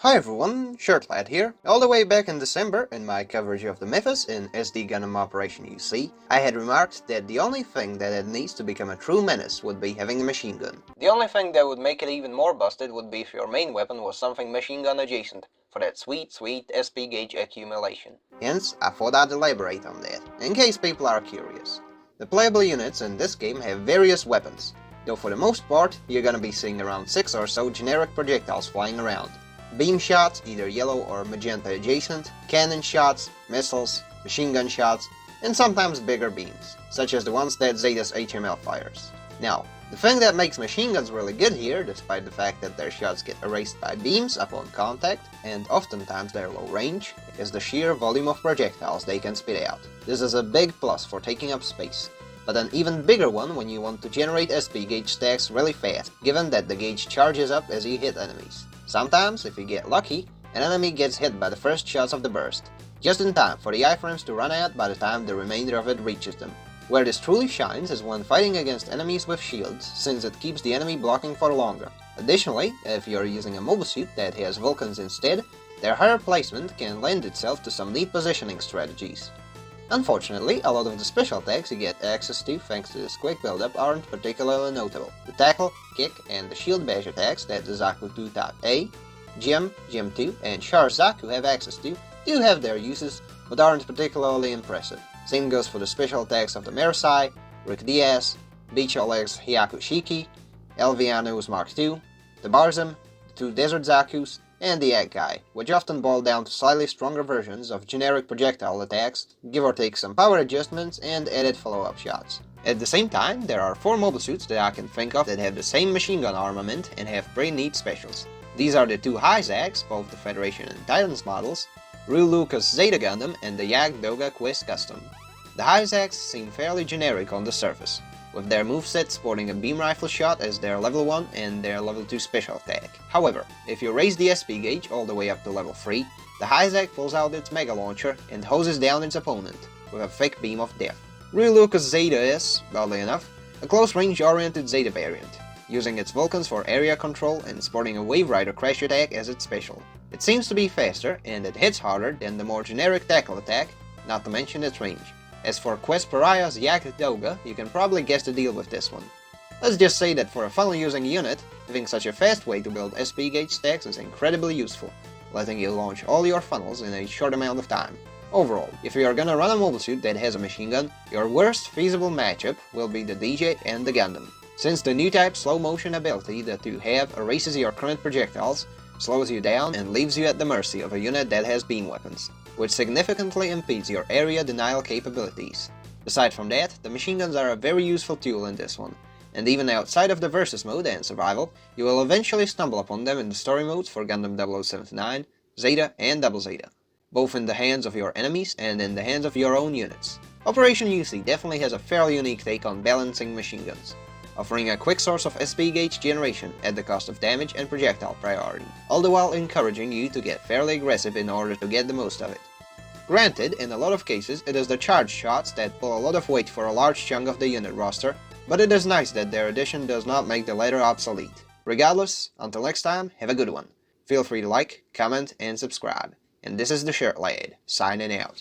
Hi everyone, Shirtlad here. All the way back in December, in my coverage of the Methuss in SD Gundam Operation UC, I had remarked that the only thing that it needs to become a true menace would be having a machine gun. The only thing that would make it even more busted would be if your main weapon was something machine gun adjacent, for that sweet SP gauge accumulation. Hence, I thought I'd elaborate on that, in case people are curious. The playable units in this game have various weapons, though for the most part, you're gonna be seeing around 6 or so generic projectiles flying around. Beam shots, either yellow or magenta adjacent, cannon shots, missiles, machine gun shots, and sometimes bigger beams, such as the ones that Zeta's HML fires. Now, the thing that makes machine guns really good here, despite the fact that their shots get erased by beams upon contact, and oftentimes their low range, is the sheer volume of projectiles they can spit out. This is a big plus for taking up space, but an even bigger one when you want to generate SP gauge stacks really fast, given that the gauge charges up as you hit enemies. Sometimes, if you get lucky, an enemy gets hit by the first shots of the burst, just in time for the iframes to run out by the time the remainder of it reaches them. Where this truly shines is when fighting against enemies with shields, since it keeps the enemy blocking for longer. Additionally, if you're using a mobile suit that has vulcans instead, their higher placement can lend itself to some neat positioning strategies. Unfortunately, a lot of the special attacks you get access to thanks to this quick build-up aren't particularly notable. The tackle, kick, and the shield bash attacks that the Zaku 2 Type A, Gem 2, and Char Zaku have access to do have their uses, but aren't particularly impressive. Same goes for the special attacks of the Mersai, Rick Diaz, Beach Oleg's Hyaku Shiki, Elviano's Mark II, the Barzum, the 2 Desert Zakus, and the Egg Guy, which often boil down to slightly stronger versions of generic projectile attacks, give or take some power adjustments and added follow-up shots. At the same time, there are 4 mobile suits that I can think of that have the same machine gun armament and have pretty neat specials. These are the 2 Hyzags, both the Federation and Titans models, Ryu Lucas Zeta Gundam, and the Yak Doga Quest Custom. The Hyzags seem fairly generic on the surface, with their moveset sporting a beam rifle shot as their level 1 and their level 2 special attack. However, if you raise the SP gauge all the way up to level 3, the Hyzag pulls out its mega launcher and hoses down its opponent with a thick beam of death. Ryu Lucas Zeta is, oddly enough, a close-range oriented Zeta variant, using its vulcans for area control and sporting a Wave Rider crash attack as its special. It seems to be faster and it hits harder than the more generic tackle attack, not to mention its range. As for Quest Pariah's Yak Doga, you can probably guess the deal with this one. Let's just say that for a funnel-using unit, having such a fast way to build SP gauge stacks is incredibly useful, letting you launch all your funnels in a short amount of time. Overall, if you are gonna run a mobile suit that has a machine gun, your worst feasible matchup will be the DJ and the Gundam, since the new type slow motion ability that you have erases your current projectiles, slows you down, and leaves you at the mercy of a unit that has beam weapons, which significantly impedes your area denial capabilities. Aside from that, the machine guns are a very useful tool in this one, and even outside of the versus mode and survival, you will eventually stumble upon them in the story modes for Gundam 0079, Zeta, and Double Zeta, both in the hands of your enemies and in the hands of your own units. Operation UC definitely has a fairly unique take on balancing machine guns, offering a quick source of SP gauge generation at the cost of damage and projectile priority, all the while encouraging you to get fairly aggressive in order to get the most of it. Granted, in a lot of cases it is the charge shots that pull a lot of weight for a large chunk of the unit roster, but it is nice that their addition does not make the latter obsolete. Regardless, until next time, have a good one. Feel free to like, comment, and subscribe. And this is the Shirtlad, signing out.